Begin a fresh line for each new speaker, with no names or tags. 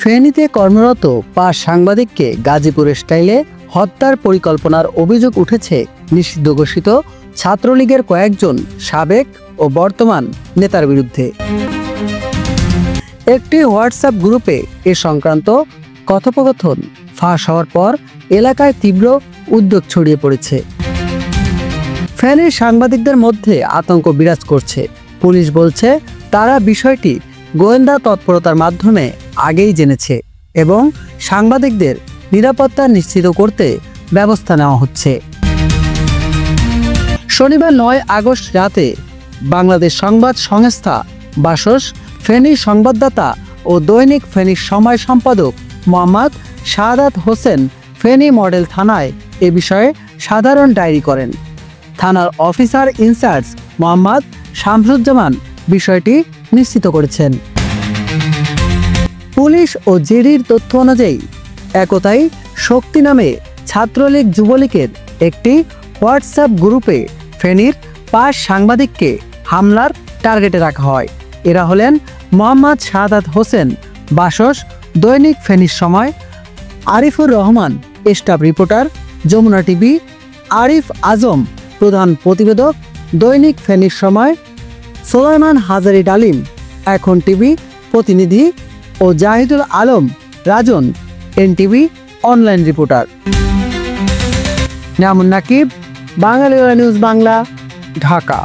ফেনীতে কর্মরত ৫ সাংবাদিককে গাজীপুর স্টাইলে হত্যার পরিকল্পনার অভিযোগ উঠেছে নিষিদ্ধ ঘোষিত ছাত্রলীগের কয়েকজন সাবেক ও বর্তমান নেতার বিরুদ্ধে। একটি হোয়াটসঅ্যাপ গ্রুপে এ সংক্রান্ত কথোপকথন ফাঁস হওয়ার পর এলাকায় তীব্র উদ্বেগ ছড়িয়ে পড়েছে। ফেনীর সাংবাদিকদের মধ্যে আতঙ্ক বিরাজ করছে। পুলিশ বলছে তারা বিষয়টি গোয়েন্দা তৎপরতার মাধ্যমে আগেই জেনেছে এবং সাংবাদিকদের নিরাপত্তা নিশ্চিত করতে ব্যবস্থা নেওয়া হচ্ছে। শনিবার ৯ আগস্ট রাতে বাংলাদেশ সংবাদ সংস্থা বাসস, ফেনীর সংবাদদাতা ও দৈনিক ফেনীর সময় সম্পাদক মোহাম্মদ শাহাদাত হোসেন ফেনী মডেল থানায় এ বিষয়ে সাধারণ ডায়েরি করেন। থানার অফিসার ইনচার্জ মোহাম্মদ শামসুজ্জামান বিষয়টি নিশ্চিত করেছেন। পুলিশ ও জিডির তথ্য অনুযায়ী একতাই শক্তি নামে ছাত্রলীগ যুবলীগের একটি হোয়াটসঅ্যাপ গ্রুপে ফেনীর ৫ সাংবাদিককে হামলার টার্গেটে রাখা হয়। এরা হলেন মোহাম্মদ শাহাদাত হোসেন বাসস, দৈনিক ফেনীর সময়, Arifur Rahman staff reporter, Jamuna TV, Arif Azam প্রধান প্রতিবেদক, দৈনিক ফেনীর সময়, সোলাইমান হাজারি ডালিম এখন টিভি প্রতিনিধি ও জাহিদুল আলম রাজন এনটিভি অনলাইন রিপোর্টার। নামুন নাকিব, বাঙালি নিউজ বাংলা, ঢাকা।